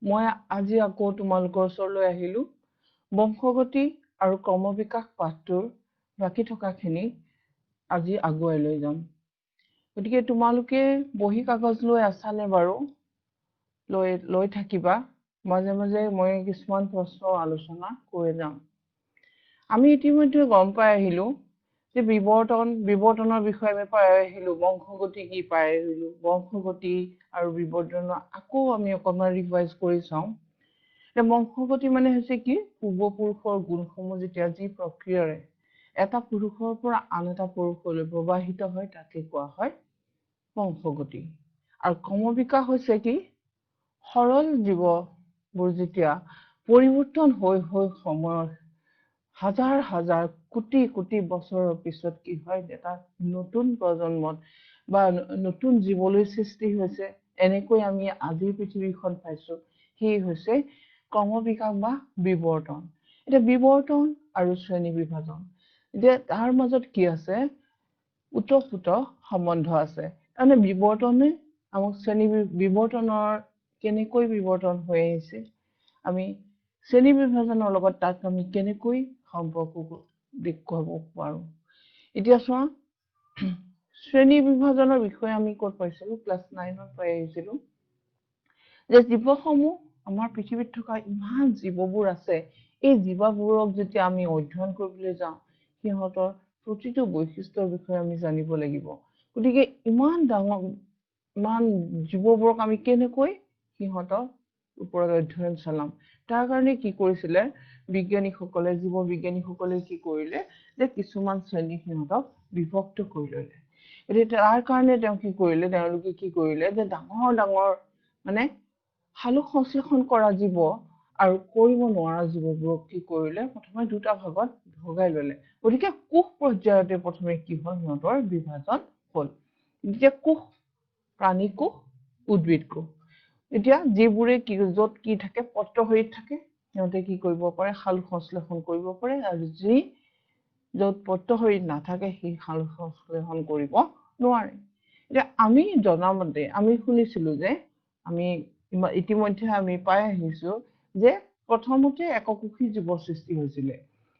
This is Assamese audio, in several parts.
মই আজি আকৌ তোমালোকৰ ওচৰলৈ আহিলো বংশগতি আৰু ক্ৰমবিকাশ পাঠটোৰ বাকি থকাখিনি আজি আগুৱাই লৈ যাম। গতিকে তোমালোকে বহি কাগজ লৈ আছানে বাৰু? লৈ থাকিবা। মাজে মাজে মই কিছুমান প্ৰশ্ন আলোচনা কৰি যাম। আমি ইতিমধ্যে গম পাই আহিলো যে বিবৰ্তনৰ বিষয়ে আমি পাই আহিলো, বংশগতি কি পাই আহিলো, বংশগতি আৰু বিবৰ্তনৰ আকৌ আমি অকণমান ৰিভাইজ কৰি চাওঁ। বংশগতি মানে হৈছে কি, পূৰ্বপুৰুষৰ গুণসমূহ যেতিয়া যি প্ৰক্ৰিয়াৰে এটা পুৰুষৰ পৰা আন এটা পুৰুষলৈ প্ৰবাহিত হয় তাকে কোৱা হয় বংশগতি। আৰু ক্ৰমবিকাশ হৈছে কি, সৰল জীৱবোৰ যেতিয়া পৰিৱৰ্তন হৈ সময়ৰ হাজাৰ হাজাৰ কোটি কোটি বছৰৰ পিছত কি হয়, এটা নতুন প্ৰজন্মত বা নতুন জীৱলৈ সৃষ্টি হৈছে। এনেকৈ আমি আজিৰ পৃথিৱীখন পাইছো, সেই হৈছে ক্ৰমবিকাশ বা বিবৰ্তন। এতিয়া বিবৰ্তন আৰু শ্ৰেণী বিভাজন, এতিয়া তাৰ মাজত কি আছে, ওতঃপ্ৰোত সম্বন্ধ আছে। তাৰমানে বিবৰ্তনে আমাক বিবৰ্তনৰ কেনেকৈ বিবৰ্তন হৈ আহিছে, আমি শ্ৰেণী বিভাজনৰ লগত তাক আমি কেনেকৈ সম্পৰ্ক দেখুৱাব পাৰো। এতিয়া চোৱা, শ্ৰেণী বিভাজনৰ বিষয়ে আমি ক'ত পাইছিলো, ক্লাছ 9ত পাই আহিছিলো যে জীৱসমূহ আমাৰ পৃথিৱীত থকা ইমান জীৱবোৰ আছে, এই জীৱবোৰক যেতিয়া আমি অধ্যয়ন কৰিবলৈ যাওঁ, সিহঁতৰ প্ৰতিটো বৈশিষ্ট্যৰ বিষয়ে আমি জানিব লাগিব। গতিকে ইমান জীৱবোৰক আমি কেনেকৈ সিহঁতৰ ওপৰত অধ্যয়ন চলাম, তাৰ কাৰণে কি কৰিছিলে বিজ্ঞানীসকলে, জীৱ বিজ্ঞানীসকলে কি কৰিলে, যে কিছুমান শ্ৰেণী সিহঁতক বিভক্ত কৰি ললে। এতিয়া তাৰ কাৰণে তেওঁলোকে কি কৰিলে, যে ডাঙৰ ডাঙৰ মানে সালোক সংশ্লেষণ কৰা জীৱ আৰু কৰিব নোৱাৰা জীৱবোৰক কি কৰিলে, প্ৰথমে দুটা ভাগত ভগাই ললে। গতিকে কোষ পৰ্যায়তে প্ৰথমে কি হল, সিহঁতৰ বিভাজন হল। এতিয়া কোষ, প্ৰাণী কোষ, উদ্ভিদ কোষ। এতিয়া যিবোৰে য'ত কি থাকে, পত্ৰশৰীৰত থাকে, সিহঁতে কি কৰিব পাৰে, সালোক সংশ্লেষণ কৰিব পাৰে, আৰু যি য'ত পত্ৰশৰীৰত নাথাকে সেই সালোক সংশ্লেষণ কৰিব নোৱাৰে। এতিয়া আমি জনামতে আমি শুনিছিলো যে, আমি ইতিমধ্যে আমি পাই আহিছো যে প্ৰথমতে এককোষী জীৱৰ সৃষ্টি হৈছিলে।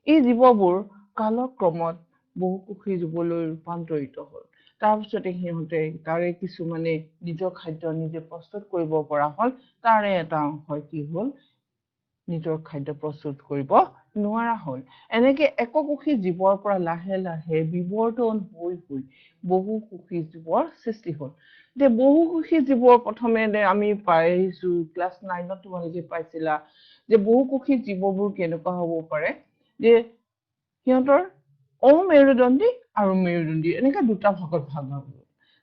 এই জীৱবোৰ কালক্ৰমত বহুকোষী জীৱলৈ ৰূপান্তৰিত হল। তাৰপিছতে সিহঁতে তাৰে কিছুমানে নিজৰ খাদ্য নিজে প্ৰস্তুত কৰিব পৰা হল, তাৰে এটা অংশ কি হল, নিজৰ খাদ্য প্ৰস্তুত কৰিব নোৱাৰা হল। এনেকে এককোষী জীৱৰ পৰা লাহে লাহে বিবৰ্তন হৈ বহুকোষী জীৱৰ সৃষ্টি হল। এতিয়া বহুকোষী জীৱৰ প্ৰথমে আমি পাই আহিছো, ক্লাছ 9ত তোমালোকে পাইছিলা যে বহুকোষী জীৱবোৰ কেনেকুৱা হব পাৰে, যে সিহঁতৰ অমেৰুদণ্ডী আৰু মেৰুদণ্ডী এনেকে দুটা ভাগত ভাগ হব।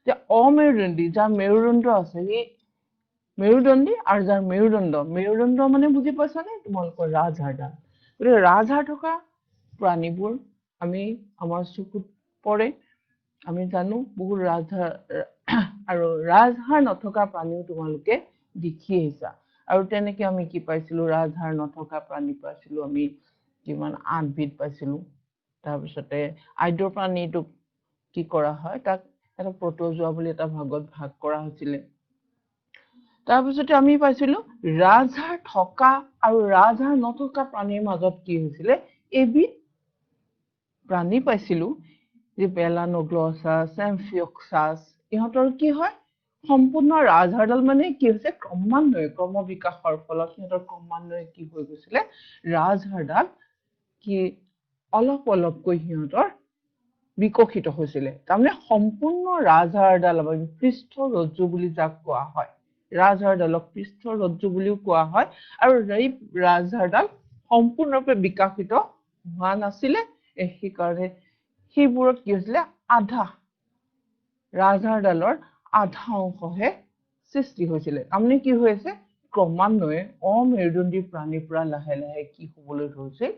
যে অমেৰুদণ্ডী, যাৰ মেৰুদণ্ড আছে, সেই মেৰুদণ্ডী, আৰু যাৰ মেৰুদণ্ড মানে বুজি পাইছানে, তোমালোকৰ ৰাজহাড়ডাল। গতিকে ৰাজহাড় থকা প্ৰাণীবোৰ আমাৰ চকুত পৰে, আমি জানো বহুত ৰাজহাড়, আৰু ৰাজহাড় নথকা প্ৰাণীও তোমালোকে দেখি আহিছা। আৰু তেনেকে আমি কি পাইছিলো, ৰাজহাড় নথকা প্ৰাণী পাইছিলো আমি কিমান 8 বিধ পাইছিলো। তাৰপিছতে আৰ্দ্ৰ প্ৰাণীটোক কি কৰা হয়, তাক এটা প্ৰটোজোৱা বুলি এটা ভাগত ভাগ কৰা হৈছিলে। তাৰপিছতে আমি পাইছিলো ৰাজহাড় থকা আৰু ৰাজহাড় নথকা প্ৰাণীৰ মাজত কি হৈছিলে, এবিধ প্ৰাণী পাইছিলো, যে মেলানোগ্লছাছ, এমফিঅক্সাছ। ইহঁতৰ কি হয়, সম্পূৰ্ণ ৰাজহাড়ডাল মানে কি হৈছে, ক্ৰম বিকাশৰ ফলত সিহঁতৰ ক্ৰমান্বয়ে কি হৈ গৈছিলে, ৰাজহাড়ডাল কি অলপ অলপকৈ সিহঁতৰ বিকশিত হৈছিলে। তাৰমানে সম্পূৰ্ণ ৰাজহাড়ডাল পৃষ্ঠ ৰজ্জু বুলি যাক কোৱা হয়, ৰাজহাড়ডালক পৃষ্ঠ ৰজ্জু বুলিও কোৱা হয়। আৰু এই ৰাজহাড়ডাল সম্পূৰ্ণৰূপে বিকশিত হোৱা নাছিলে, সেইকাৰণে সেইবোৰত কি হৈছিলে, আধা ৰাজহাড়ডালৰ আধা অংশহে সৃষ্টি হৈছিলে। তাৰমানে কি হৈ আছে, ক্ৰমান্বয়ে অমেৰুদণ্ডী প্ৰাণীৰ পৰা লাহে লাহে কি হবলৈ ধৰিছিল,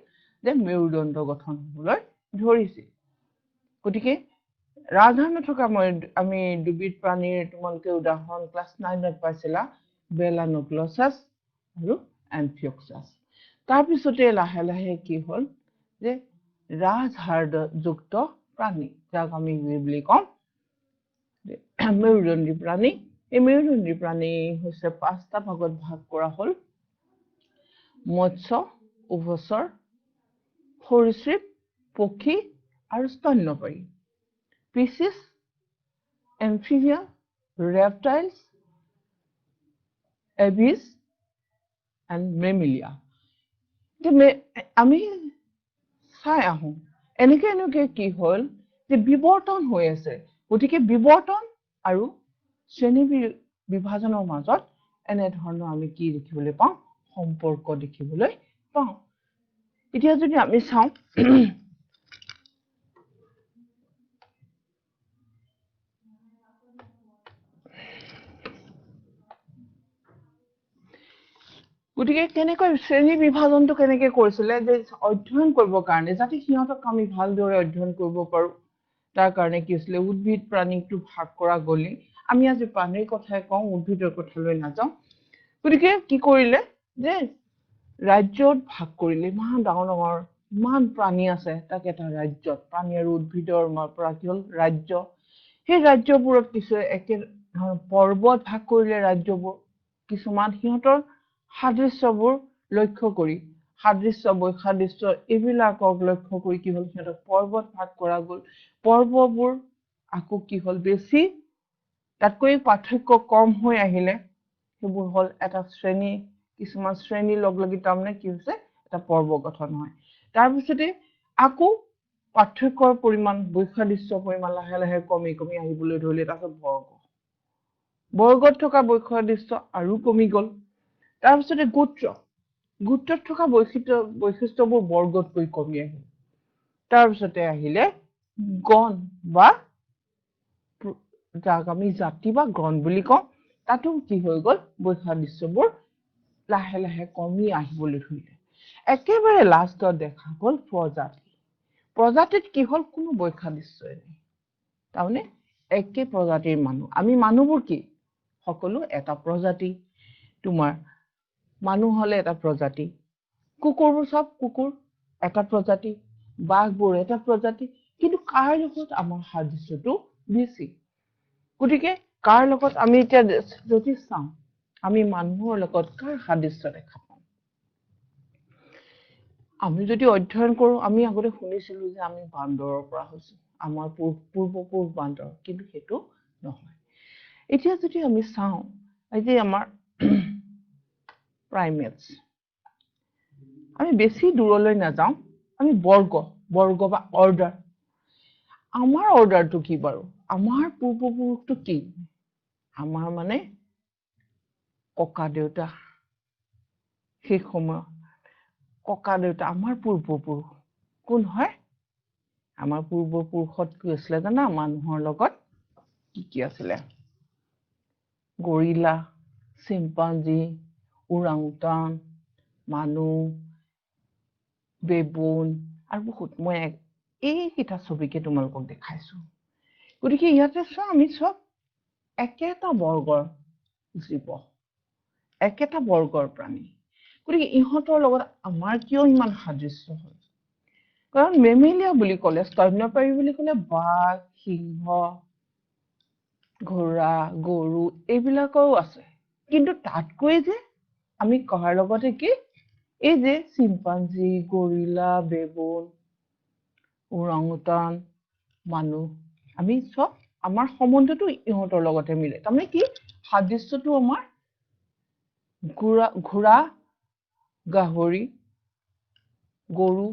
যে মেৰুদণ্ড গঠন হবলৈ ধৰিছিল। গতিকে ৰাজহাড় নথকা আমি দুবিধ প্ৰাণীৰ তোমালোকে উদাহৰণ ক্লাছ 9ত পাইছিলা, মেলানোগ্লছাছ আৰু এমফিঅক্সাছ। তাৰপিছতে লাহে লাহে কি হল, যে ৰাজহাড়যুক্ত প্ৰাণী, যাক আমি কি বুলি কওঁ, মেৰুদণ্ডী প্ৰাণী। এই মেৰুদণ্ডী প্ৰাণী হৈছে 5টা ভাগত ভাগ কৰা হল। মৎস্য, উভচৰ, সৰীসৃপ, পক্ষী আৰু স্তন্যপায়ী। Species, amphibia, reptiles, aves and mammalia. আমি চাই আহোঁ এনেকে কি হ'ল যে বিবৰ্তন হৈ আছে গতিকে বিবৰ্তন আৰু শ্ৰেণী বিভাজনৰ মাজত এনেধৰণৰ আমি কি দেখিবলৈ পাওঁ সম্পৰ্ক দেখিবলৈ পাওঁ এতিয়া যদি আমি চাওঁ গতিকে কেনেকৈ শ্ৰেণী বিভাজনটো কেনেকৈ কৰিছিলে যে অধ্যয়ন কৰিবৰ কাৰণে যাতে সিহঁতক আমি ভালদৰে অধ্যয়ন কৰিব পাৰোঁ তাৰ কাৰণে কি হৈছিলে উদ্ভিদ প্ৰাণীটো ভাগ কৰা গ'লে আমি আজি প্ৰাণীৰ কথাই কওঁ উদ্ভিদৰ কথালৈ নাযাওঁ গতিকে কি কৰিলে যে ৰাজ্যত ভাগ কৰিলে ইমান ডাঙৰ ডাঙৰ ইমান প্ৰাণী আছে তাক এটা ৰাজ্যত প্ৰাণী আৰু উদ্ভিদৰ পৰা কি হ'ল ৰাজ্য সেই ৰাজ্যবোৰত কিছু একে পৰ্বত ভাগ কৰিলে ৰাজ্যবোৰ কিছুমান সিহঁতৰ সাদৃশ্যবোৰ লক্ষ্য কৰি সাদৃশ্য বৈসাদৃশ্য এইবিলাকক লক্ষ্য কৰি কি হ'ল সিহঁতক পৰ্বত ভাগ কৰা গ'ল পৰ্ববোৰ আকৌ কি হ'ল বেছি তাতকৈ পাৰ্থক্য কম হৈ আহিলে সেইবোৰ হ'ল এটা শ্ৰেণী কিছুমান শ্ৰেণী লগলাগি তাৰমানে কি হৈছে এটা পৰ্ব গঠন হয় তাৰপিছতে আকৌ পাৰ্থক্যৰ পৰিমাণ বৈসাদৃশ্যৰ পৰিমাণ লাহে লাহে কমি কমি আহিবলৈ ধৰিলে তাৰপিছত বৰ্গত থকা বৈসাদৃশ্য আৰু কমি গ'ল তাৰপিছতে গোত্ৰত থকা বৈশিষ্ট্যবোৰ বৰ্গতকৈ কমি আহিল তাৰপিছতে আহিলে গণ বা যাক আমি জাতি বা গণ বুলি কওঁ তাতো কি হৈ গ'ল বৈসাদৃশ্যবোৰ লাহে লাহে কমি আহিবলৈ ধৰিলে একেবাৰে লাষ্টত দেখা গ'ল প্ৰজাতিত কি হ'ল কোনো বৈসাদৃশ্যই নাই তাৰমানে একে প্ৰজাতিৰ মানুহ আমি মানুহবোৰ কি সকলো এটা প্ৰজাতি তোমাৰ মানুহ হলে এটা প্ৰজাতি কুকুৰবোৰ সব কুকুৰ এটা প্ৰজাতি বাঘবোৰ এটা প্ৰজাতি কিন্তু কাৰ লগত আমাৰ সাদৃশ্যটো বেছি গতিকে কাৰ লগত আমি এতিয়া যদি চাওঁ আমি মানুহৰ লগত কাৰ সাদৃশ্য দেখা পাওঁ আমি যদি অধ্যয়ন কৰো আমি আগতে শুনিছিলো যে আমি বান্দৰৰ পৰা হৈছো আমাৰ পূৰ্বপুৰুষ বান্দৰ কিন্তু সেইটো নহয় এতিয়া যদি আমি চাওঁ এই যে আমাৰ primates আমি বেছি দূৰলৈ নাযাওঁ আমি বৰ্গ বা অৰ্ডাৰ আমাৰ অৰ্ডাৰটো কি বাৰু আমাৰ পূৰ্বপুৰুষটো কি আমাৰ মানে ককা দেউতা সেই সময় ককা দেউতা আমাৰ পূৰ্বপুৰুষ কোন হয় আমাৰ পূৰ্বপুৰুষত কি আছিলে জানা মানুহৰ লগত কি আছিলে গৰিলা চিম্পাঞ্জি ওৰাংউটান মানুহ বেবুন আৰু বহুত মই এইকেইটা ছবিকে তোমালোকক দেখাইছো গতিকে ইয়াতে চোৱা আমি চব একেটা বৰ্গৰ জীৱ একেটা বৰ্গৰ প্ৰাণী গতিকে ইহঁতৰ লগত আমাৰ কিয় ইমান সাদৃশ্য হয় কাৰণ মেমেলিয়া বুলি ক'লে স্তন্যপায়ী বুলি ক'লে বাঘ সিংহ ঘোঁৰা গৰু এইবিলাকও আছে কিন্তু তাতকৈ যে আমি কহাৰ লগতে কি এই যে চিম্পাঞ্জি গৰিলা বেবুন ওৰাংউটান মানুহ আমি সব আমাৰ সম্বন্ধটো ইহঁতৰ লগতে মিলে তাৰমানে কি সাদৃশ্যটো আমাৰ ঘোঁৰা গাহৰি গৰু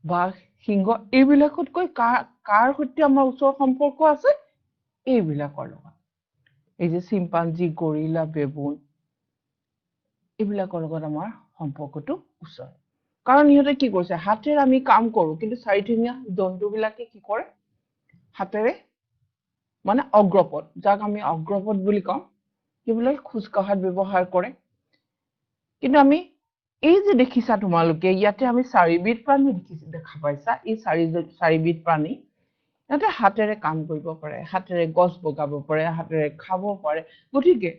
বাঘ সিংহ এইবিলাকতকৈ কাৰ সৈতে আমাৰ ওচৰ সম্পৰ্ক আছে এইবিলাকৰ লগত এই যে চিম্পাঞ্জি গৰিলা বেবুন এইবিলাকৰ লগত আমাৰ সম্পৰ্কটো ওচৰ কাৰণ ইহঁতে কি কৰিছে হাতেৰে আমি কাম কৰো কিন্তু চাৰিঠেঙীয়া জন্তুবিলাকে কি কৰে হাতেৰে মানে অগ্ৰপদ যাক আমি অগ্ৰপদ বুলি কওঁ সেইবিলাক খোজ কঢ়াত ব্যৱহাৰ কৰে কিন্তু আমি এই যে দেখিছা তোমালোকে ইয়াতে আমি চাৰিবিধ প্ৰাণী দেখা পাইছা এই চাৰিবিধ প্ৰাণী ইয়াতে হাতেৰে কাম কৰিব পাৰে হাতেৰে গছ বগাব পাৰে হাতেৰে খাব পাৰে গতিকে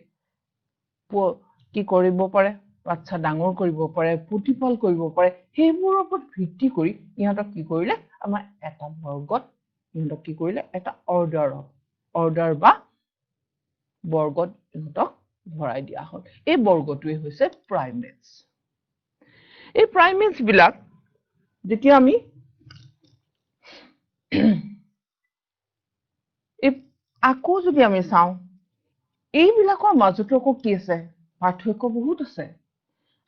কি কৰিব পাৰে বাচ্চা ডাঙৰ কৰিব পাৰে প্ৰতিপাল কৰিব পাৰে সেইবোৰৰ ওপৰত ভিত্তি কৰি ইহঁতক কি কৰিলে আমাৰ এটা বৰ্গত ইহঁতক কি কৰিলে এটা অৰ্ডাৰ বা বৰ্গত ইহঁতক ভৰাই দিয়া হ'ল এই বৰ্গটোৱে হৈছে প্ৰাইমেটছ এই প্ৰাইমেটছ বিলাক যেতিয়া আমি আকৌ যদি আমি চাওঁ এইবিলাকৰ মাজতো আকৌ কি আছে পাৰ্থক্য বহুত আছে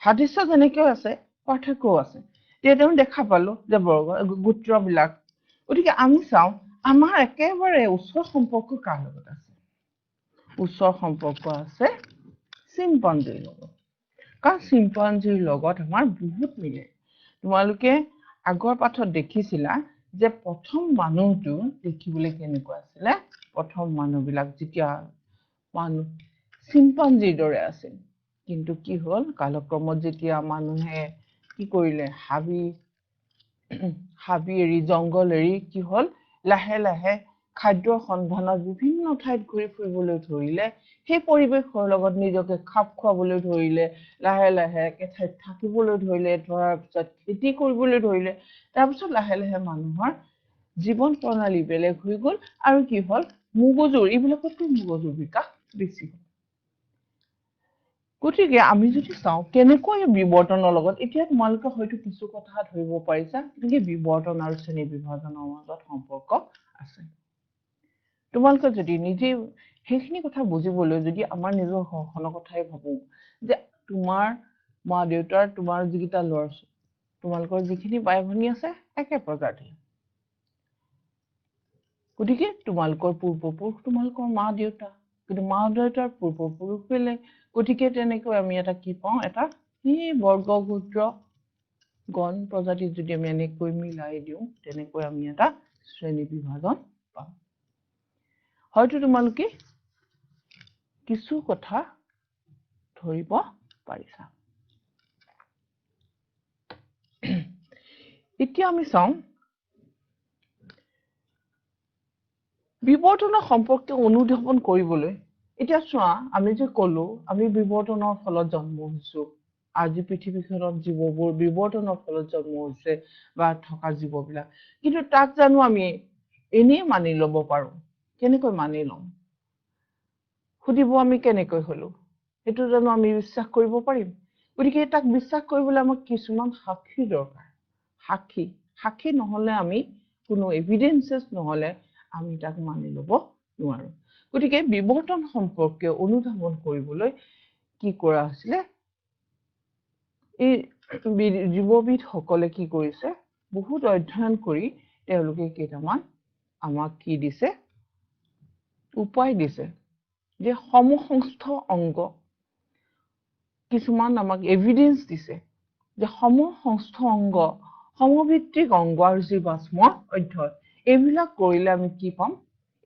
সাদৃশ্য যেনেকৈ আছে পাৰ্থক্যও আছে তেতিয়া আমি দেখা পালো যে গোত্ৰবিলাক গতিকে আমি চাওঁ আমাৰ একেবাৰে ওচৰ সম্পৰ্ক কাৰ লগত আছে ওচৰ সম্পৰ্ক আছে চিম্পাঞ্জীৰ লগত কাৰণ চিম্পাঞ্জীৰ লগত আমাৰ বহুত মিলে তোমালোকে আগৰ পাঠত দেখিছিলা যে প্ৰথম মানুহটো দেখিবলৈ কেনেকুৱা আছিলে প্ৰথম মানুহবিলাক যেতিয়া মানুহ চিম্পাঞ্জীৰ দৰে আছিল কিন্তু কি হল কালক্ৰমত যেতিয়া মানুহে কি কৰিলে হাবি এৰি জংগল এৰি কি হল লাহে লাহে খাদ্যৰ সন্ধানত বিভিন্ন ঠাইত ঘূৰি ফুৰিবলৈ ধৰিলে সেই পৰিৱেশৰ লগত নিজকে খাপ খুৱাবলৈ ধৰিলে লাহে লাহে এঠাইত থাকিবলৈ ধৰিলে ধৰাৰ পিছত খেতি কৰিবলৈ ধৰিলে তাৰপিছত লাহে লাহে মানুহৰ জীৱন প্ৰণালী বেলেগ হৈ গল আৰু কি হল মগজুৰ এইবিলাকতকৈ মগজুৰ বিকাশ বেছি হল গতিকে আমি যদি চাওঁ কেনেকৈ বিবৰ্তনৰ লগত এতিয়া তোমালোকে হয়তো কিছু কথা ধৰিব পাৰিছা যে বিবৰ্তন আৰু শ্ৰেণী বিভাজনৰ মাজত সম্পৰ্ক আছে তোমালোকে যদি নিজে সেইখিনি কথা বুজিবলৈ যদি আমাৰ নিজৰ ঘৰখনৰ কথাই ভাবো যে তোমাৰ মা দেউতাৰ তোমাৰ যিকেইটা ল'ৰা তোমালোকৰ যিখিনি বাই ভনী আছে একে প্ৰজাতিৰ গতিকে তোমালোকৰ পূৰ্বপুৰুষ তোমালোকৰ মা দেউতা কিন্তু মা দেউতাৰ পূৰ্বপুৰুষ বেলেগ গতিকে তেনেকৈ আমি এটা কি পাওঁ এটা সেই বৰ্গগোত্ৰ গণ প্ৰজাতিক যদি আমি এনেকৈ মিলাই দিওঁ তেনেকৈ আমি এটা শ্ৰেণী বিভাজন পাম হয়তো তোমালোকে কিছু কথা ধৰিব পাৰিছা এতিয়া আমি চাওঁ বিবৰ্তনৰ সম্পৰ্কে অনুধাৱন কৰিবলৈ এতিয়া চোৱা আমি যে কলো আমি বিবৰ্তনৰ ফলত জন্ম হৈছো আজি পৃথিৱীখনত জীৱবোৰ বিবৰ্তনৰ ফলত জন্ম হৈছে বা থকা জীৱবিলাক কিন্তু তাক জানো আমি এনেই মানি ল'ব পাৰো কেনেকৈ মানি ল'ম সুধিব আমি কেনেকৈ হলো সেইটো জানো আমি বিশ্বাস কৰিব পাৰিম গতিকে তাক বিশ্বাস কৰিবলৈ আমাক কিছুমান সাক্ষী দৰকাৰ সাক্ষী নহলে আমি কোনো এভিডেন্সেছ নহলে আমি তাক মানি ল'ব নোৱাৰো গতিকে বিবৰ্তন সম্পৰ্কে অনুধাৱন কৰিবলৈ কি কৰা হৈছিলে এই জীৱবিদ সকলে কি কৰিছে বহুত অধ্যয়ন কৰি তেওঁলোকে কেইটামান আমাক কি দিছে উপায় দিছে যে সমসংস্থ অংগ কিছুমান আমাক এভিডেন্স দিছে যে সমসংস্থ অংগ সমভিত্তিক অংগ আৰু জীৱাশ্মৰ অধ্যয়ন এইবিলাক কৰিলে আমি কি পাম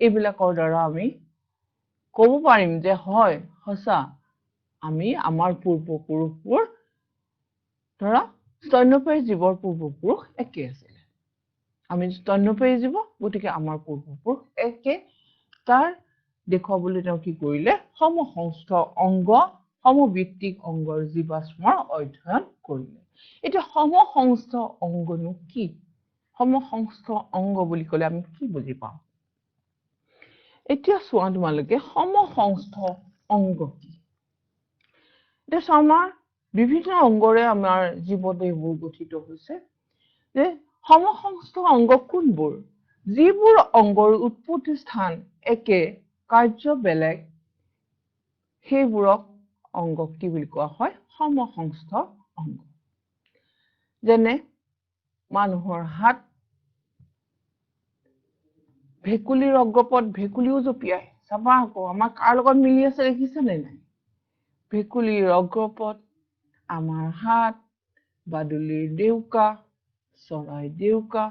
এইবিলাকৰ দ্বাৰা আমি ক'ব পাৰিম যে হয় সঁচা আমি আমাৰ পূৰ্বপুৰুষবোৰ ধৰা স্তন্যপায়ী জীৱৰ পূৰ্বপুৰুষ একে আছিলে আমি স্তন্যপায়ী জীৱ গতিকে আমাৰ পূৰ্বপুৰুষ একে তাৰ দেখুৱাবলৈ তেওঁ কি কৰিলে সমসংস্থ অংগ সমভিত্তিক অংগৰ জীৱাশ্মৰ অধ্যয়ন কৰিলে এতিয়া সমসংস্থ অংগনো কি সমসংস্থ অংগ বুলি ক'লে আমি কি বুজি পাওঁ এতিয়া চোৱা তোমালোকে সমসংস্থ অংগ কি এতিয়া আমাৰ বিভিন্ন অংগৰে আমাৰ জীৱদেহবোৰ গঠিত হৈছে যে সমসংস্থ অংগ কোনবোৰ যিবোৰ অংগৰ উৎপত্তি স্থান একে কাৰ্য বেলেগ সেইবোৰক অংগ কি বুলি কোৱা হয় সমসংস্থ অংগ যেনে মানুহৰ হাত ভেকুলীৰ অগ্ৰপদ ভেকুলীও জপিয়াই চাবা আকৌ আমাৰ কাৰ লগত মিলি আছে দেখিছানে নাই ভেকুলীৰ অগ্ৰপদ আমাৰ হাত বাদুলিৰ ডেউকা চৰাই ডেউকা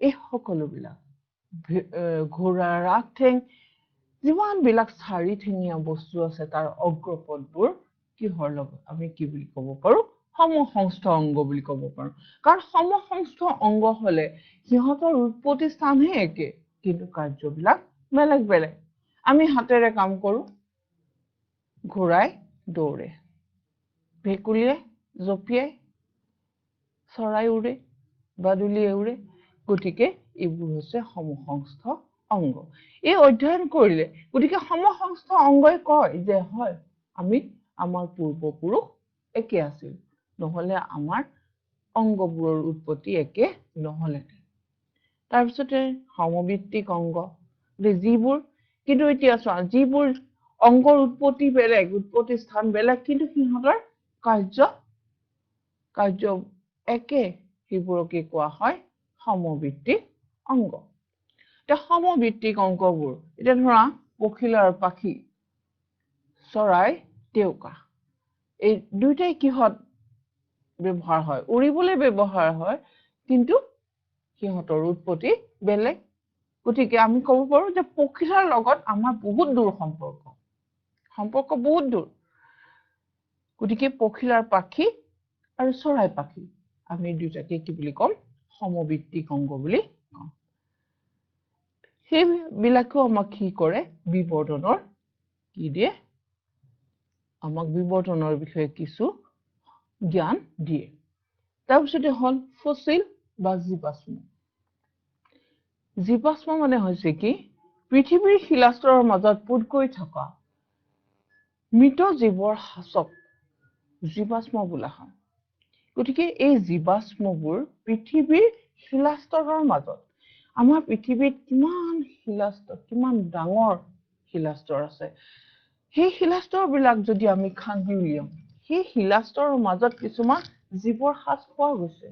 এই সকলোবিলাক ঘোঁৰাৰ আগঠেং যিমানবিলাক চাৰি ঠেঙীয়া বস্তু আছে তাৰ অগ্ৰপদবোৰ কিহৰ লগত আমি কি বুলি ক'ব পাৰো সমসংস্থ অংগ বুলি ক'ব পাৰো কাৰণ সমসংস্থ অংগ হলে সিহঁতৰ উৎপত্তি স্থানহে একে কিন্তু কাৰ্যবিলাক বেলেগ বেলেগ আমি হাতেৰে কাম কৰো ঘোঁৰাই দৌৰে ভেকুলীয়ে জপিয়াই চৰাই উৰে বাদুলিয়ে উৰে গতিকে এইবোৰ হৈছে সমসংস্থ অংগ এই অধ্যয়ন কৰিলে গতিকে সমসংস্থ অংগই কয় যে হয় আমি আমাৰ পূৰ্বপুৰুষ একে আছিল নহলে আমাৰ অংগবোৰৰ উৎপত্তি একে নহলে তাৰপিছতে সমভিত্তিক অংগ যিবোৰ কিন্তু এতিয়া চোৱা যিবোৰ অংগৰ উৎপত্তি বেলেগ উৎপত্তি স্থান বেলেগ কিন্তু সিহঁতৰ কাৰ্য একে সেইবোৰকে কোৱা হয় সমভিত্তিক অংগ এতিয়া সমভিত্তিক অংগবোৰ এতিয়া ধৰা পখিলা আৰু পাখি চৰাই টেউকা এই দুইটাই কিহত ব্যৱহাৰ হয় উৰিবলৈ ব্যৱহাৰ হয় কিন্তু সিহঁতৰ উৎপত্তি বেলেগ গতিকে আমি ক'ব পাৰো যে পখিলাৰ লগত আমাৰ বহুত দূৰ সম্পৰ্ক বহুত দূৰ গতিকে পখিলাৰ পাখি আৰু চৰাই পাখি আমি দুটাকে কি বুলি ক'ম সমভিত্তিক অংগ বুলি কম সেইবিলাকেও আমাক কি কৰে বিবৰ্তনৰ কি দিয়ে আমাক বিবৰ্তনৰ বিষয়ে কিছু জ্ঞান দিয়ে তাৰপিছতে হ'ল ফসিল বা জীৱাশ্ম মানে হৈছে কি পৃথিৱীৰ শিলাস্তৰৰ মাজত পোত গৈ থকা মৃত জীৱৰ সাঁচক জীৱাশ্ম বোলা হয় গতিকে এই জীৱাশ্মবোৰ পৃথিৱীৰ শিলাস্তৰৰ মাজত আমাৰ পৃথিৱীত কিমান ডাঙৰ শিলাস্তৰ আছে সেই শিলাস্তৰবিলাক যদি আমি খান্দি উলিয়াম সেই শিলাস্তৰৰ মাজত কিছুমান জীৱৰ সাঁচ পোৱা গৈছে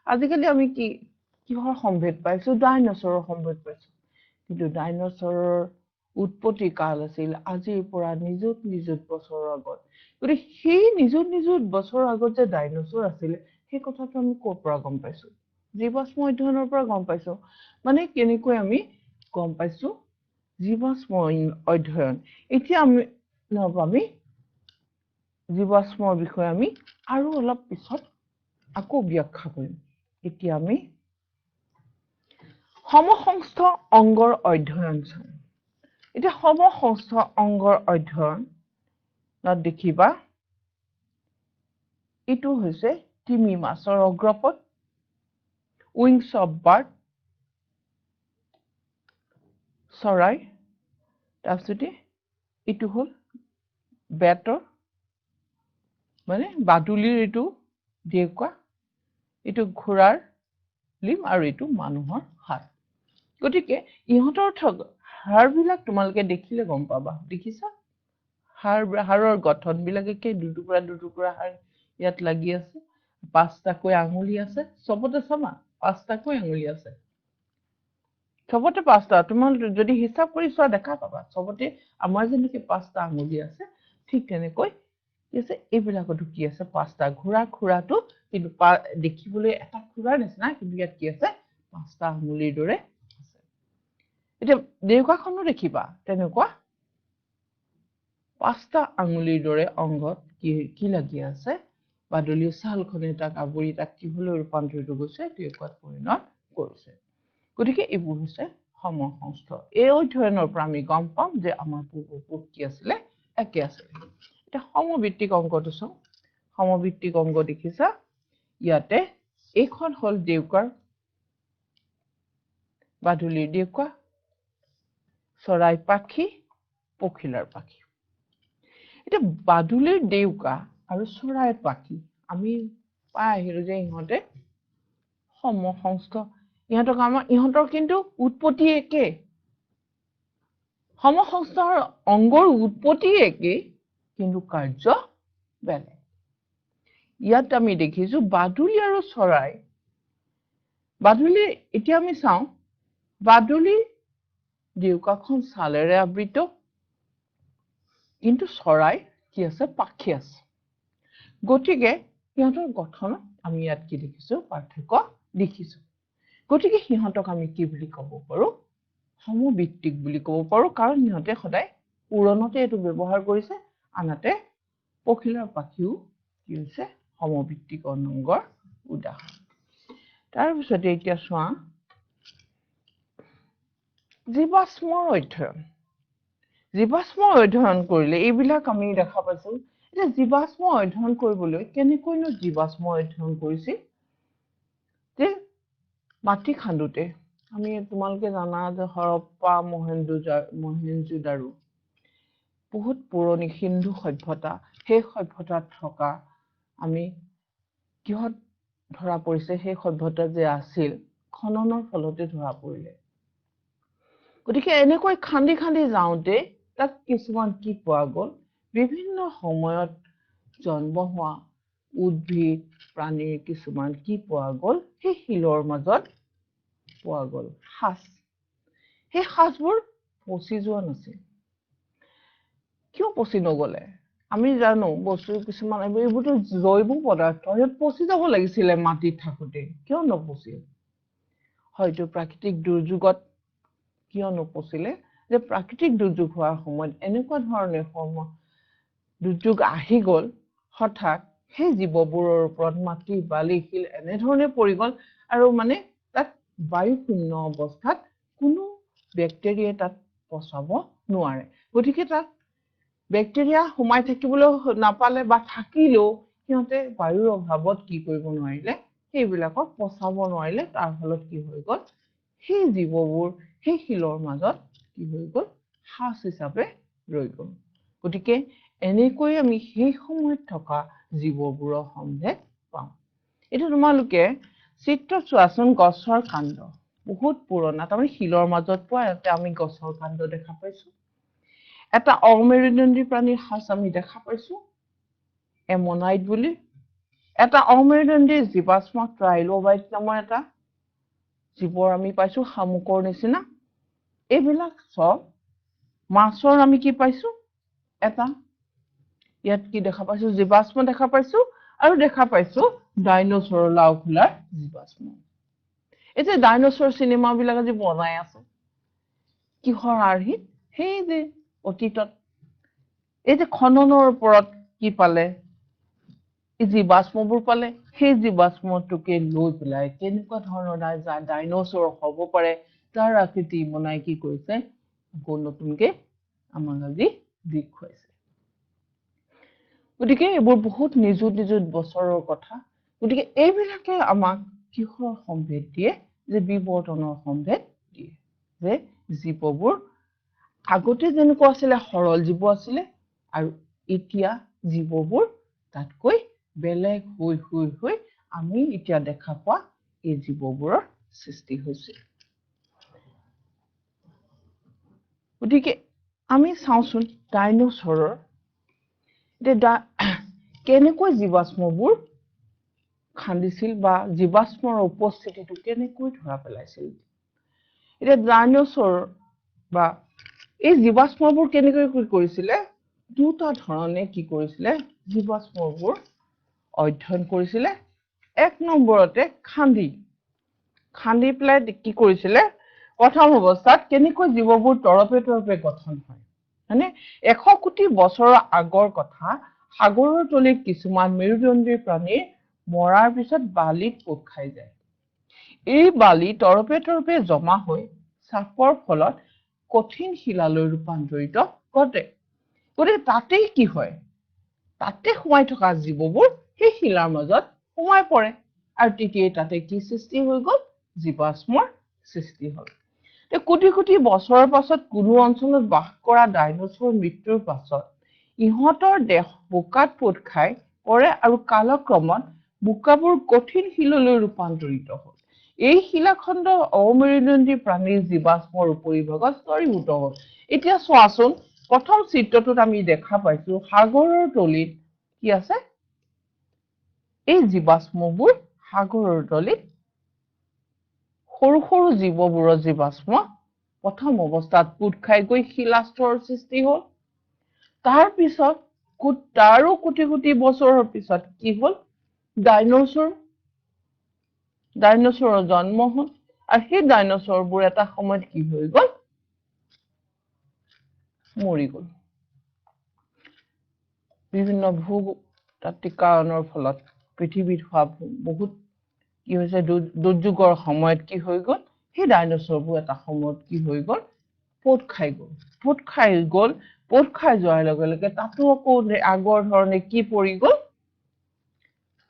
আজিকালি আমি কিহৰ সম্ভেদ পাইছো ডাইনছৰৰ সম্ভেদ পাইছো কিন্তু ডাইনছৰৰ উৎপত্তি কাল আছিল আজিৰ পৰা নিযুত বছৰৰ আগত গতিকে সেই নিযুত বছৰৰ আগত যে ডাইনছৰ আছিল সেই কথাটো আমি ক'ৰ পৰা গম পাইছো জীৱাশ্ম অধ্যয়নৰ পৰা গম পাইছো মানে কেনেকৈ আমি গম পাইছো জীৱাশ্ম অধ্যয়ন এতিয়া আমি জীৱাশ্মৰ বিষয়ে আমি আৰু অলপ পিছত আকৌ ব্যাখ্যা কৰিম এতিয়া আমি সমসংস্থ অংগৰ অধ্যয়ন চাম এতিয়া সমসংস্থ অংগৰ অধ্যয়নত দেখিবা এইটো হৈছে তিমি মাছৰ অগ্ৰপদ উইংছ অফ বাৰ্ড চৰাই তাৰপিছতে এইটো হ'ল বেটৰ মানে বাদুলিৰ এইটো ডেউকা এইটো ঘোঁৰাৰ লিম আৰু এইটো মানুহৰ হাড় গতিকে ইহঁতৰ হাড়বিলাক তোমালোকে দেখিলে গম পাবা দেখিছা হাড়ৰ গঠনবিলাক একে দুটুকুৰা হাড় ইয়াত লাগি আছে পাঁচটাকৈ আঙুলি আছে চবতে চাবা পাঁচটাকৈ আঙুলি আছে চবতে পাঁচটা তোমালোকে যদি হিচাপ কৰি চোৱা দেখা পাবা চবতে আমাৰ যেনেকৈ পাঁচটা আঙুলি আছে ঠিক তেনেকৈ আছে এইবিলাকতো কি আছে পাঁচটা খুৰাটো কিন্তু দেখিবলৈ এটা খুৰাৰ নিচিনা কিন্তু ইয়াত কি আছে পাঁচটা আঙুলিৰ দৰে আছে এতিয়া ডেউকাখনো দেখিবা তেনেকুৱা পাঁচটা আঙুলিৰ দৰে অংগত কি লাগি আছে বাদুলিৰ ছালখনে তাক আৱৰি তাক কিহলৈ ৰূপান্তৰিত কৰিছে ডেউকাত পৰিণত কৰিছে গতিকে এইবোৰ হৈছে সমসংস্থ এই অধ্যয়নৰ পৰা আমি গম পাম যে আমাৰ পূৰ্বপুৰুষ কি আছিলে একে আছিলে এতিয়া সমভিত্তিক অংগটো চাওঁ সমভিত্তিক অংগ দেখিছা ইয়াতে এইখন হ'ল ডেউকাৰ বাদুলিৰ ডেউকা চৰাই পাখি পখিলাৰ পাখি এতিয়া বাদুলিৰ ডেউকা আৰু চৰাই পাখি আমি পাই আহিলো যে ইহঁতে সমসংস্থ ইহঁতৰ কিন্তু উৎপত্তি একে সমসংস্থৰ অংগৰ উৎপত্তি একে কিন্তু কাৰ্য বেলেগ ইয়াত আমি দেখিছো বাদুলি আৰু চৰাই বাদুলি এতিয়া আমি চাওঁ বাদুলি ডেউকাখন ছালেৰে আবৃত কিন্তু চৰাই কি আছে পাখি আছে গতিকে সিহঁতৰ গঠনত আমি ইয়াত কি দেখিছো পাৰ্থক্য দেখিছো গতিকে সিহঁতক আমি কি বুলি ক'ব পাৰো সমভিত্তিক বুলি ক'ব পাৰো কাৰণ সিহঁতে সদায় উৰণতে এইটো ব্যৱহাৰ কৰিছে আনহাতে পখিলাৰ পাখিও কি হৈছে সমভিত্তিক অংগৰ উদাহৰণ তাৰপিছতে এতিয়া চোৱা জীৱাশ্মৰ অধ্যয়ন কৰিলে এইবিলাক আমি দেখা পাইছো এতিয়া জীৱাশ্ম অধ্যয়ন কৰিবলৈ কেনেকৈনো জীৱাশ্ম অধ্যয়ন কৰিছিল যে মাটি খান্দোতে আমি তোমালোকে জানা যে হৰপ্পা মহেঞ্জোদাৰো বহুত পুৰণি সিন্ধু সভ্যতা সেই সভ্যতাত থকা আমি কিহত ধৰা পৰিছে সেই সভ্যতা যে আছিল খননৰ ফলতে ধৰা পৰিলে গতিকে এনেকৈ খান্দি খান্দি যাওঁতে তাত কিছুমান কি পোৱা গ'ল বিভিন্ন সময়ত জন্ম হোৱা উদ্ভিদ প্ৰাণীৰ কিছুমান কি পোৱা গ'ল সেই শিলৰ মাজত পোৱা গ'ল সাজ সেই সাজবোৰ পচি যোৱা নাছিল কিয় পচি নগলে আমি জানো বস্তু কিছুমান এইবোৰতো জৈৱ পদাৰ্থ ইয়াত পচি যাব লাগিছিলে মাটিত থাকোতে কিয় নপচিল হয়তো প্ৰাকৃতিক দুৰ্যোগত কিয় নপচিলে যে প্ৰাকৃতিক দুৰ্যোগ হোৱাৰ সময়ত এনেকুৱা ধৰণে দুৰ্যোগ আহি গ'ল হঠাৎ সেই জীৱবোৰৰ ওপৰত মাটি বালি শিল এনেধৰণে পৰি গ'ল আৰু মানে তাত বায়ু শূন্য অৱস্থাত কোনো বেক্টেৰিয়াই তাত পচাব নোৱাৰে গতিকে তাত বেক্টেৰিয়া সোমাই থাকিবলৈ নাপালে বা থাকিলেও সিহঁতে বায়ুৰ অভাৱত কি কৰিব নোৱাৰিলে সেইবিলাকক পচাব নোৱাৰিলে তাৰ ফলত কি হৈ গ'ল সেই জীৱবোৰ সেই শিলৰ মাজত কি হৈ গ'ল সাজ হিচাপে ৰৈ গ'ল গতিকে এনেকৈ আমি সেই সময়ত থকা জীৱবোৰৰ সম্ভেদ পাওঁ এইটো তোমালোকে চিত্ৰত চোৱাচোন গছৰ কাণ্ড বহুত পুৰণা তাৰমানে শিলৰ মাজত পোৱা ইয়াতে আমি গছৰ কাণ্ড দেখা পাইছো এটা অমেৰুদণ্ডী প্ৰাণীৰ সাজ আমি দেখা পাইছো এমনাইট বুলি এটা অমেৰুদণ্ডী জীৱাশ্ম ট্ৰাইলোবাইট নামৰ এটা জীৱৰ আমি পাইছো শামুকৰ নিচিনা এইবিলাক সব মাছৰ আমি কি পাইছো এটা ইয়াত কি দেখা পাইছো জীৱাশ্ম দেখা পাইছো আৰু দেখা পাইছো ডাইনোচৰৰ লাও খোলাৰ জীৱাশ্ম এই যে ডাইনোচৰ চিনেমা বিলাক যে বনাই আছে কিহৰ আৰ্হিত সেই যে অতীতত এই যে খননৰ ওপৰত কি পালে এই জীৱাশ্মবোৰ পালে সেই জীৱাশ্মটোকে লৈ পেলাই কেনেকুৱা ধৰণৰ ডাইনোচৰ হ'ব পাৰে তাৰ আকৃতি বনাই কি কৰিছে আকৌ নতুনকে আমাক আজি দেখুৱাইছে গতিকে এইবোৰ বহুত নিযুত বছৰৰ কথা গতিকে এইবিলাকে আমাক কিহৰ সম্ভেদ দিয়ে যে বিৱৰ্তনৰ সম্ভেদ দিয়ে যে জীৱবোৰ আগতে যেনেকুৱা আছিলে সৰল জীৱ আছিলে আৰু এতিয়া জীৱবোৰ তাতকৈ বেলেগ হৈ আমি এতিয়া দেখা পোৱা এই জীৱবোৰৰ সৃষ্টি হৈছে গতিকে আমি চাওঁচোন ডাইনোচৰৰ কেনেকৈ জীৱাশ্মবোৰ খান্দিছিল বা জীৱাশ্মৰ উপস্থিতিটো কেনেকৈ ধৰা পেলাইছিল এতিয়া ডাইনোচৰ বা এই জীৱাশ্মবোৰ কেনেকৈ কি কৰিছিলে দুটা ধৰণে কি কৰিছিলে জীৱাশ্মবোৰ অধ্যয়ন কৰিছিলে এক নম্বৰতে খান্দি পেলাই কি কৰিছিলে প্ৰথম অৱস্থাত কেনেকৈ জীৱবোৰ তৰপে গঠন হয় মানে 100 কোটি বছৰৰ আগৰ কথা সাগৰৰ তলিত কিছুমান মেৰুদণ্ডী প্ৰাণীৰ মৰাৰ পিছত বালিত পোত খাই যায় এই বালি তৰপে জমা হৈ চাপৰ ফলত কঠিন শিলালৈ ৰূপান্তৰিত ঘটে গতিকে তাতেই কি হয় তাতে সোমাই থকা জীৱবোৰ সেই শিলাৰ মাজত সোমাই পৰে আৰু তেতিয়াই তাতে কি সৃষ্টি হৈ গ'ল জীৱাশ্মৰ সৃষ্টি হ'ল কোটি কোটি বছৰৰ পাছত কোনো অঞ্চলত বাস কৰা ডাইনোচৰ মৃত্যুৰ পাছত ইহঁতৰ দেহ বোকাত পোত খাই পৰে আৰু কালক্ৰমত বোকাবোৰ কঠিন শিললৈ ৰূপান্তৰিত হ'ল এই শিলাখণ্ড অমেৰুদণ্ডী প্ৰাণীৰ জীৱাশ্মৰ উপৰিভাগত স্তৰীভূত হ'ল এতিয়া চোৱাচোন প্ৰথম চিত্ৰটোত আমি দেখা পাইছো সাগৰৰ তলিত কি আছে এই জীৱাশ্মবোৰ সাগৰৰ তলিত সৰু সৰু জীৱবোৰৰ জীৱাশ্ম প্ৰথম অৱস্থাত পোত খাই গৈ শিলাস্তৰৰ সৃষ্টি হ'ল তাৰ পিছত তাৰো কোটি কোটি বছৰৰ পিছত কি হ'ল ডাইনোচৰৰ জন্ম হ'ল আৰু সেই ডাইনোচৰবোৰ এটা সময়ত কি হৈ গ'ল মৰি গ'ল বিভিন্ন ভূতাত্ত্বিক কাৰণৰ ফলত পৃথিৱীত হোৱা বহুত কি হৈছে দুৰ্যোগৰ সময়ত কি হৈ গ'ল সেই ডাইনোচৰবোৰ এটা সময়ত কি হৈ গ'ল পোত খাই যোৱাৰ লগে লগে তাতো আকৌ আগৰ ধৰণে কি পৰি গ'ল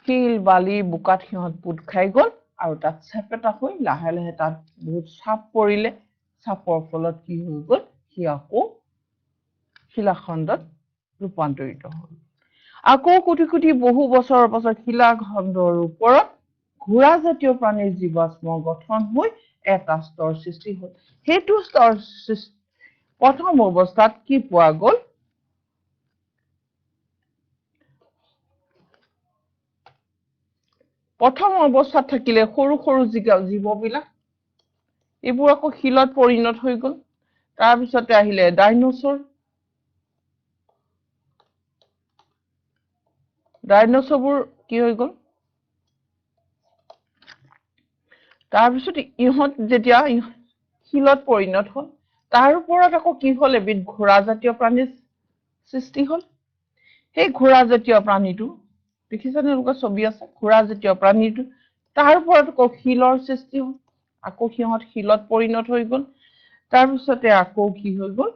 শিল বালি বোকাত সিহঁত পোত খাই গ'ল আৰু তাত চেপেটা হৈ লাহে লাহে তাত বহুত চাপ পৰিলে চাপৰ ফলত কি হৈ গ'ল সি আকৌ শিলাখণ্ডত ৰূপান্তৰিত হ'ল আকৌ কোটি কোটি বহু বছৰৰ পাছত শিলাখণ্ডৰ ওপৰত ঘোঁৰাজাতীয় প্ৰাণীৰ জীৱাশ্ম গঠন হৈ এটা স্তৰ সৃষ্টি হ'ল। সেইটো স্তৰ প্ৰথম অৱস্থাত কি পোৱা গ'ল? প্ৰথম অৱস্থাত থাকিলে সৰু সৰু জীৱবিলাক, এইবোৰ আকৌ শিলত পৰিণত হৈ গ'ল। তাৰপিছতে আহিলে ডাইনছৰ। ডাইনছৰবোৰ কি হৈ গ'ল? তাৰপিছত ইহঁত যেতিয়া শিলত পৰিণত হ'ল, তাৰ ওপৰত আকৌ কি হ'ল? এবিধ ঘোঁৰাজাতীয় প্ৰাণীৰ সৃষ্টি হ'ল। সেই ঘোঁৰাজাতীয় প্ৰাণীটো দেখিছানে? এনেকুৱা ছবি আছে ঘোঁৰাজাতীয় প্ৰাণীটো, তাৰ ওপৰত আকৌ শিলৰ সৃষ্টি হ'ল। আকৌ সিহঁত শিলত পৰিণত হৈ গ'ল। তাৰপিছতে আকৌ কি হৈ গ'ল?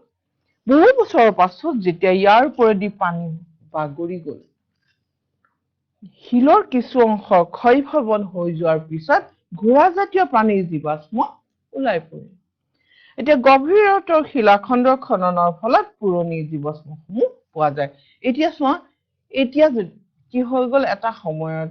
বহু বছৰৰ পাছত যেতিয়া ইয়াৰ ওপৰেদি পানী বাগৰি গ'ল, শিলৰ কিছু অংশ ক্ষয়ভৱন হৈ যোৱাৰ পিছত ঘোঁৰাজাতীয় প্ৰাণীৰ জীৱাশ্ম ওলাই পৰিল। এতিয়া গভীৰতৰ শিলাখণ্ডৰ খননৰ ফলত পুৰণি জীৱাশ্মসমূহ পোৱা যায়। এতিয়া চোৱা, এতিয়া কি হৈ গ'ল? এটা সময়ত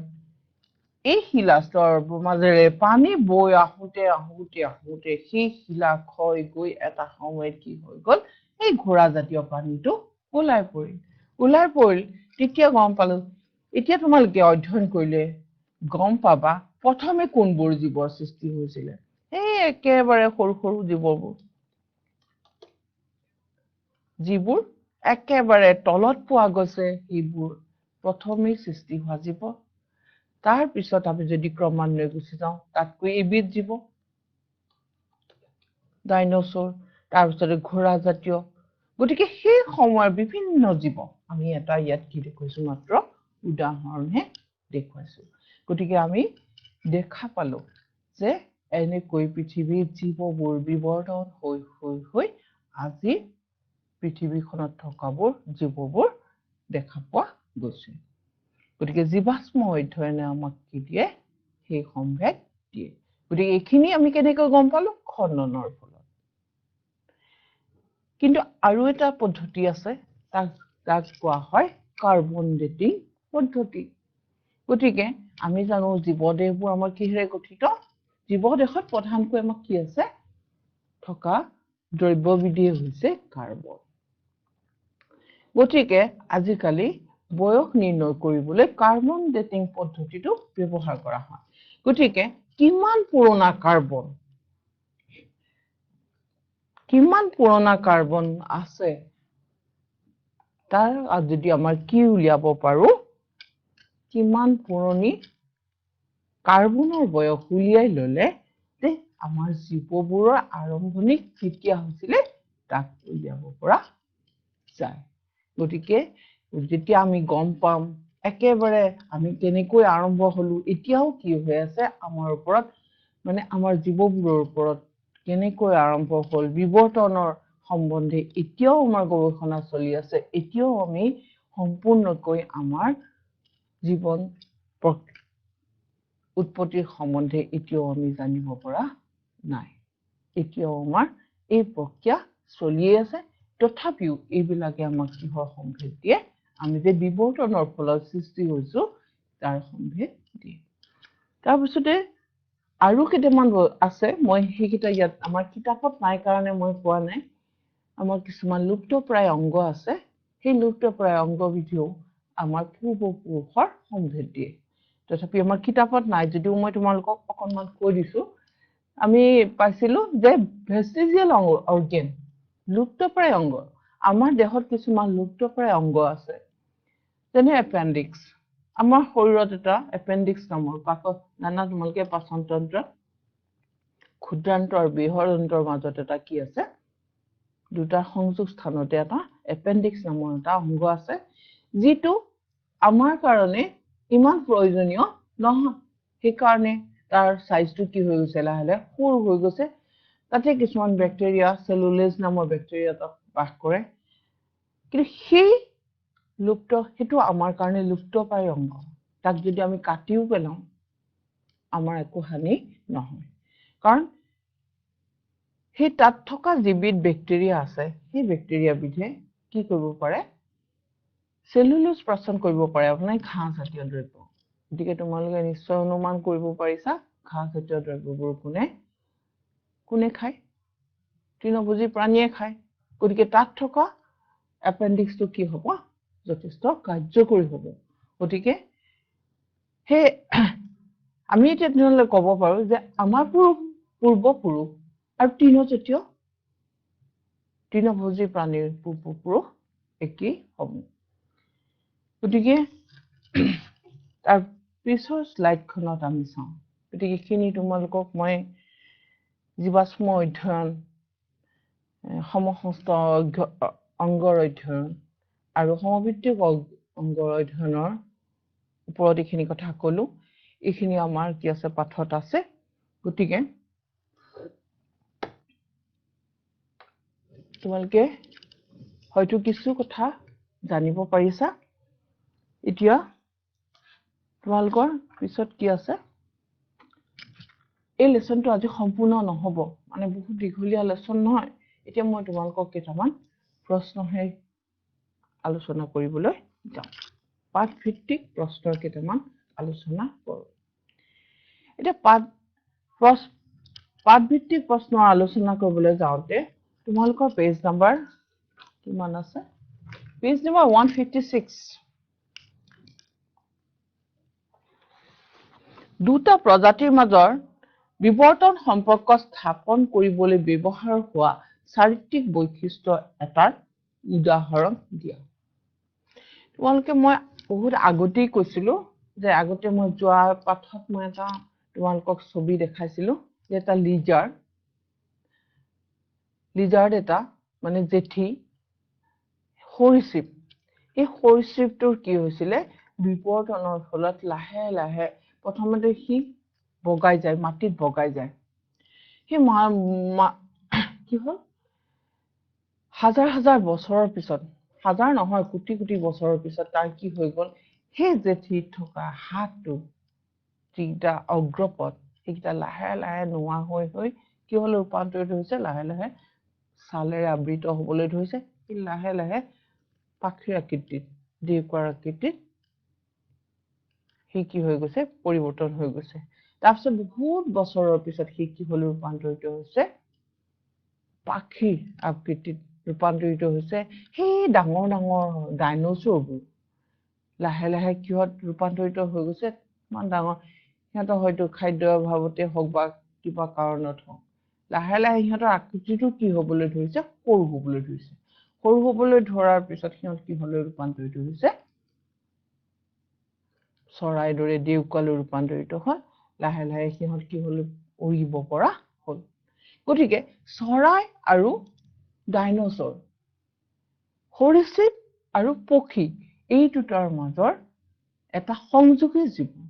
এই শিলাস্তৰৰ মাজেৰে পানী বৈ আহোঁতে আহোঁতে আহোঁতে সেই শিলা ক্ষয় গৈ এটা সময়ত কি হৈ গ'ল? এই ঘোঁৰাজাতীয় প্ৰাণীটো ওলাই পৰিল। ওলাই পৰিল, তেতিয়া গম পালো। এতিয়া তোমালোকে অধ্যয়ন কৰিলে গম পাবা প্ৰথমে কোনবোৰ জীৱৰ সৃষ্টি হৈছিলে। এই একেবাৰে সৰু সৰু জীৱবোৰ, যিবোৰ একেবাৰে তলত পোৱা গৈছে, সেইবোৰ প্ৰথমেই সৃষ্টি হোৱা জীৱ। তাৰপিছত আমি যদি ক্ৰমান্বয়ে গুচি যাওঁ, তাতকৈ এবিধ জীৱ ডাইনছৰ, তাৰপিছতে ঘোঁৰাজাতীয়। গতিকে সেই সময়ৰ বিভিন্ন জীৱ, আমি এটা ইয়াত কি দেখুৱাইছো? মাত্ৰ উদাহৰণহে দেখুৱাইছো। গতিকে আমি দেখা পালো যে এনেকৈ পৃথিৱীৰ জীৱবোৰ বিৱৰ্তন হৈ হৈ হৈ আজি পৃথিৱীখনত থকাবোৰ জীৱবোৰ দেখা পোৱা গৈছে। গতিকে জীৱাশ্ম অধ্যয়নে আমাক কি দিয়ে? সেই সম্ভেদ দিয়ে। গতিকে এইখিনি আমি কেনেকৈ গম পালো? খননৰ ফলত। কিন্তু আৰু এটা পদ্ধতি আছে, তাক কোৱা হয় কাৰ্বন ডেটিং পদ্ধতি। গতিকে আমি জানো জীৱদেহবোৰ আমাৰ কিহেৰে গঠিত? জীৱদেহত প্ৰধানকৈ আমাক কি আছে? থকা দ্ৰব্যবিধেই হৈছে কাৰ্বন। গতিকে আজিকালি বয়স নিৰ্ণয় কৰিবলৈ কাৰ্বন ডেটিং পদ্ধতিটো ব্যৱহাৰ কৰা হয়। গতিকে কিমান পুৰণা কাৰ্বন, কিমান পুৰণা কাৰ্বন আছে, তাৰ যদি আমাৰ কি উলিয়াব পাৰো, কিমান পুৰণি কাৰ্বনৰ বয়স উলিয়াই ললে যে আমাৰ জীৱবোৰৰ আৰম্ভণি কেতিয়া হৈছিলে তাক উলিয়াব পৰা যায়। গতিকে যেতিয়া আমি গম পাম একেবাৰে আমি কেনেকৈ আৰম্ভ হলো, এতিয়াও কি হৈ আছে আমাৰ ওপৰত, মানে আমাৰ জীৱবোৰৰ ওপৰত কেনেকৈ আৰম্ভ হল, বিৱৰ্তনৰ সম্বন্ধে এতিয়াও আমাৰ গৱেষণা চলি আছে। এতিয়াও আমি সম্পূৰ্ণকৈ আমাৰ জীৱন উৎপত্তিৰ সম্বন্ধে এতিয়াও আমি জানিব পৰা নাই। এতিয়াও আমাৰ এই প্ৰক্ৰিয়া চলিয়ে আছে। তথাপিও এইবিলাকে আমাক কিহৰ সম্ভেদ দিয়ে? আমি যে বিৱৰ্তনৰ ফলত সৃষ্টি হৈছো তাৰ সম্ভেদ দিয়ে। তাৰপিছতে আৰু কেইটামান আছে, মই সেইকেইটা ইয়াত আমাৰ কিতাপত নাই কাৰণে মই কোৱা নাই। আমাৰ কিছুমান লুপ্তপ্ৰায় অংগ আছে, সেই লুপ্তপ্ৰায় অংগবিধিও আমাৰ পূৰ্বপুৰুষৰ সম্ভেদ দিয়ে। তথাপি আমাৰ কিতাপত নাই যদিও মই তোমালোকক অকণমান কৈ দিছো। আমি পাইছিলো যে ভেষ্টিজিয়েল অৰ্গেন, লুপ্তপ্ৰায় অংগ। আমাৰ দেহত কিছুমান লুপ্তপ্ৰায় অংগ আছে, যেনে এপেণ্ডিক্স। আমাৰ শৰীৰত এটা এপেণ্ডিক্স নামৰ তোমালোকে পাচন তন্ত্ৰ, ক্ষুদ্ৰান্ত আৰু বৃহদান্ত্ৰৰ মাজত এটা কি আছে? দুটা সংযোগ স্থানতে এটা এপেণ্ডিক্স নামৰ এটা অংগ আছে, যিটো আমাৰ কাৰণে ইমান প্ৰয়োজনীয় নহয়। সেইকাৰণে তাৰ চাইজটো কি হৈ গৈছে? লাহে লাহে সৰু হৈ গৈছে। তাতে কিছুমান বেক্টেৰিয়া, চেলুলেজ নামৰ বেক্টেৰিয়া এটা বাস কৰে। কিন্তু সেইটো আমাৰ কাৰণে লুপ্তপ্ৰায় অংগ। তাক যদি আমি কাটিও পেলাওঁ আমাৰ একো হানি নহয়। কাৰণ সেই তাত থকা যিবিধ বেক্টেৰিয়া আছে, সেই বেক্টেৰিয়া বিধে কি কৰিব পাৰে? চেলুলোজ পচন কৰিব পাৰে আপোনাৰ ঘাঁহ জাতীয় দ্ৰব্য গতিকে তোমালোকে নিশ্চয় অনুমান কৰিব পাৰিছা ঘাঁহ জাতীয় দ্ৰব্যবোৰ কোনে খায় তৃণভোজী প্ৰাণীয়ে খায় গতিকে তাত থকা এপেণ্ডিক্সটো কি হ'ব যথেষ্ট কাৰ্যকৰী হ'ব গতিকে হে আমি এতিয়া তেনেহ'লে ক'ব পাৰো যে আমাৰ পূৰ্বপুৰুষ আৰু তৃণভোজী প্ৰাণীৰ পূৰ্বপুৰুষ একেই হ'ব গতিকে তাৰ পিছৰ স্লাইডখনত আমি চাওঁ গতিকে এইখিনি তোমালোকক মই জীৱাশ্ম অধ্যয়ন সমসংস্থ অংগৰ অধ্যয়ন আৰু সমভিত্তিক অংগৰ অধ্যয়নৰ ওপৰত এইখিনি কথা ক'লো এইখিনি আমাৰ কি আছে পাঠত আছে গতিকে তোমালোকে হয়তো কিছু কথা জানিব পাৰিছা এতিয়া তোমালোকৰ পিছত কি আছে এই লেসনটো আজি সম্পূৰ্ণ নহব মানে বহুত দীঘলীয়া লেসন নহয় এতিয়া মই তোমালোকক কেইটামান প্ৰশ্নহে আলোচনা কৰিবলৈ যাম পাঠ ভিত্তিক প্ৰশ্নৰ কেইটামান আলোচনা কৰোঁ এতিয়া পাঠ ভিত্তিক প্ৰশ্ন আলোচনা কৰিবলৈ যাওঁতে তোমালোকৰ পেজ নাম্বাৰ কিমান আছে পেজ নাম্বাৰ 156 দুটা প্ৰজাতিৰ মাজৰ বিবৰ্তন সম্পৰ্ক স্থাপন কৰিবলৈ ব্যৱহাৰ হোৱা চাৰিত্ৰিক বৈশিষ্ট্য এটাৰ উদাহৰণ দিয়া তোমালোকে মই বহুত আগতেই কৈছিলো যে আগতে মই যোৱা পাঠত মই এটা তোমালোকক ছবি দেখাইছিলো যে এটা লিজাৰ্ড এটা মানে জেঠি সৰীসৃপ এই সৰীসৃপটোৰ কি হৈছিলে বিবৰ্তনৰ ফলত লাহে লাহে প্ৰথমতে সি বগাই যায় মাটিত বগাই যায় সি কি হল হাজাৰ হাজাৰ বছৰৰ পিছত হাজাৰ নহয় কোটি কোটি বছৰৰ পিছত তাৰ কি হৈ গল সেই জেঠিত থকা হাতটো যিটা অগ্ৰপদ সেইটা লাহে লাহে নোৱা হৈ কি হল ৰূপান্তৰিত হৈছে লাহে লাহে ছালেৰে আবৃত হ'বলৈ ধৰিছে লাহে লাহে পাখিৰ আকৃতিত দেউকাৰ আকৃতিত সি কি হৈ গৈছে পৰিৱৰ্তন হৈ গৈছে তাৰপিছত বহুত বছৰৰ পিছত সি কি হল ৰূপান্তৰিত হৈছে পাখিৰ আকৃতিত ৰূপান্তৰিত হৈছে সেই ডাঙৰ ডাঙৰ ডাইনোছৰবোৰ লাহে লাহে কিহত ৰূপান্তৰিত হৈ গৈছে ইমান ডাঙৰ সিহঁতৰ হয়তো খাদ্যৰ অভাৱতে হওক বা কিবা কাৰণত হওক লাহে লাহে সিহঁতৰ আকৃতিটো কি হ'বলৈ ধৰিছে সৰু হ'বলৈ ধৰাৰ পিছত সিহঁত কি হলে ৰূপান্তৰিত হৈছে চৰাইৰ দৰে দেউকালৈ ৰূপান্তৰিত হয় লাহে লাহে সিহঁত কি হল উৰিব পৰা হল গতিকে চৰাই আৰু ডাইনোছৰ সৰীসৃপ আৰু পক্ষী এই দুটাৰ মাজৰ এটা সংযোগী জীৱন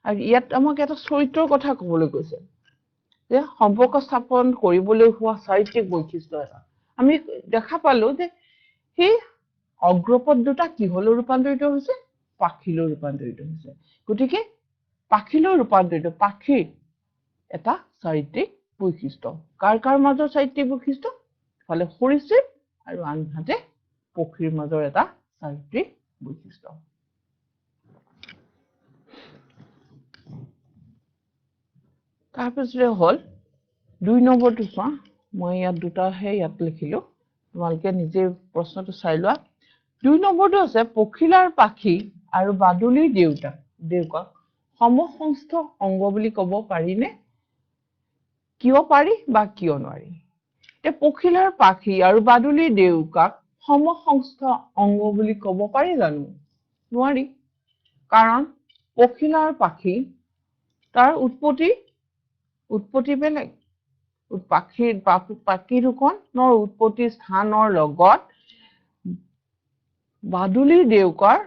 আৰু ইয়াত আমাক এটা চৰিত্ৰৰ কথা ক'বলৈ কৈছে যে সম্পৰ্ক স্থাপন কৰিবলৈ হোৱা চাৰিত্ৰিক বৈশিষ্ট্য এটা আমি দেখা পালো যে সেই অগ্ৰপদ দুটা কিহলৈ ৰূপান্তৰিত হৈছে পাখিলৈ ৰূপান্তৰিত হৈছে গতিকে পাখিলৈ ৰূপান্তৰিত পাখিৰ এটা চাৰিত্ৰিক বৈশিষ্ট্য কাৰ মাজৰ চাৰিত্ৰিক বৈশিষ্ট্য ফালে সৰীসৃপ আৰু আনহাতে পক্ষীৰ মাজৰ এটা চাৰিত্ৰিক বৈশিষ্ট্য তাৰপিছতে হল 2 নম্বৰটো চোৱা মই ইয়াত দুটাহে ইয়াত লিখিলো তোমালোকে নিজে প্ৰশ্নটো চাই লোৱা 2 নম্বৰটো আছে পখিলাৰ পাখি আৰু বাদুলিৰ দেউকক সমসংস্থ অংগ বুলি ক'ব পাৰিনে কিয় পাৰি বা কিয় নোৱাৰি পখিলাৰ পাখি আৰু বাদুলিৰ দেউকাক সমসংস্থ অংগ বুলি ক'ব পাৰি জানো নোৱাৰি কাৰণ পখিলাৰ পাখি তাৰ উৎপত্তি বেলেগ পাখি দুখনৰ উৎপত্তি স্থানৰ লগত বাদুলিৰ দেউকাৰ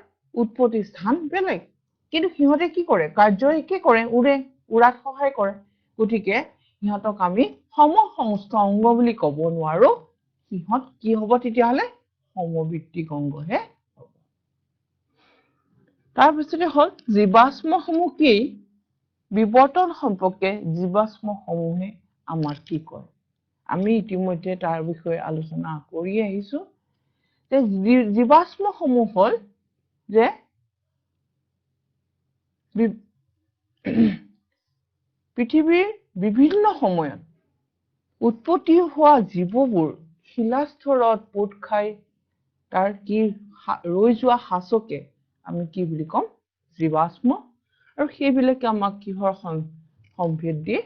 উৎপত্তি স্থান বেলেগ কিন্তু সিহঁতে কি কৰে কাৰ্য একে কৰে উৰাত সহায় কৰে গতিকে সিহঁতক আমি সমসংস্থ অংগ বুলি ক'ব নোৱাৰো সিহঁত কি হ'ব তেতিয়াহলে সমভিত্তিক অংগহে হ'ব তাৰপিছতে হল জীৱাশ্মসমূহ কি বিবৰ্তন সম্পৰ্কে জীৱাশ্মসমূহে আমাক কি কয় আমি ইতিমধ্যে তাৰ বিষয়ে আলোচনা কৰি আহিছো জীৱাশ্মসমূহ হ'ল যে পৃথিৱীৰ বিভিন্ন সময়ত উৎপত্তি হোৱা জীৱবোৰ শিলাস্তৰত পোত খাই তাৰ কি ৰৈ যোৱা সাঁচকে আমি কি বুলি ক'ম জীৱাশ্ম আৰু সেইবিলাকে আমাক কিহৰ সম্ভেদ দিয়ে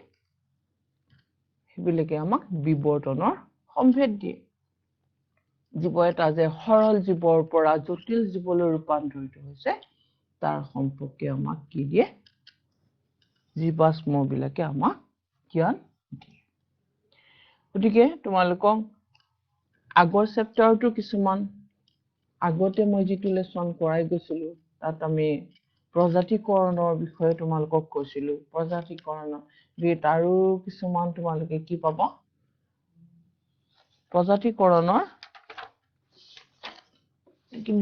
সেইবিলাকে আমাক বিৱৰ্তনৰ সম্ভেদ দিয়ে জীৱ এটা যে সৰল জীৱৰ পৰা জটিল জীৱলৈ ৰূপান্তৰিত হৈছে তাৰ সম্পৰ্কে আমাক কি দিয়ে জীৱাশ্ম বিলাকে আমাক জ্ঞান দিয়ে গতিকে তোমালোকক আগৰ চেপ্টাৰটো কিছুমান আগতে মই যিটো লেসন কৰাই গৈছিলো তাত আমি প্ৰজাতিকৰণৰ বিষয়ে তোমালোকক কৈছিলো প্ৰজাতিকৰণৰ তাৰো কিছুমান তোমালোকে কি পাবা প্ৰজাতিকৰণৰ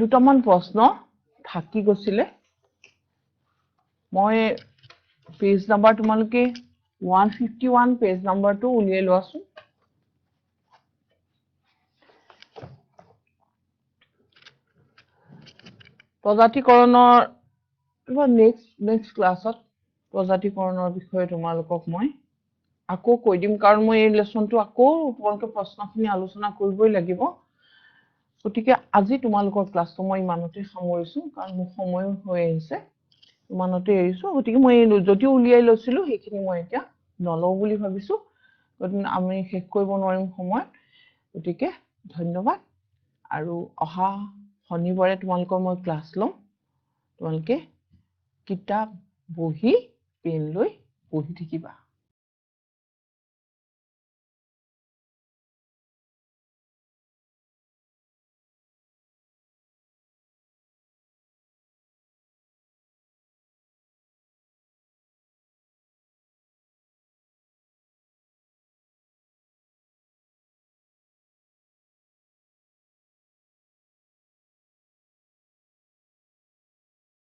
দুটামান প্ৰশ্ন থাকি গৈছিলে মই পেজ নাম্বাৰ তোমালোকে 151 পেজ নাম্বাৰটো উলিয়াই লোৱাচোন প্ৰজাতিকৰণৰ নেক্সট ক্লাছত প্ৰজাতিকৰণৰ বিষয়ে তোমালোকক মই আকৌ কৈ দিম কাৰণ মই এই লেসনটো আকৌ তোমালোকে প্ৰশ্নখিনি আলোচনা কৰিবই লাগিব গতিকে আজি তোমালোকৰ ক্লাছটো মই ইমানতে সামৰিছো কাৰণ মোৰ সময় হৈ আহিছে ইমানতে এৰিছো গতিকে মই যদি উলিয়াই লৈছিলো সেইখিনি মই এতিয়া নলও বুলি ভাবিছো গতিকে আমি শেষ কৰিব নোৱাৰিম সময় গতিকে ধন্যবাদ আৰু অহা শনিবাৰে তোমালোকৰ মই ক্লাছ লম তোমালোকে কিতাপ বহি পেন লৈ পঢ়ি থাকিবা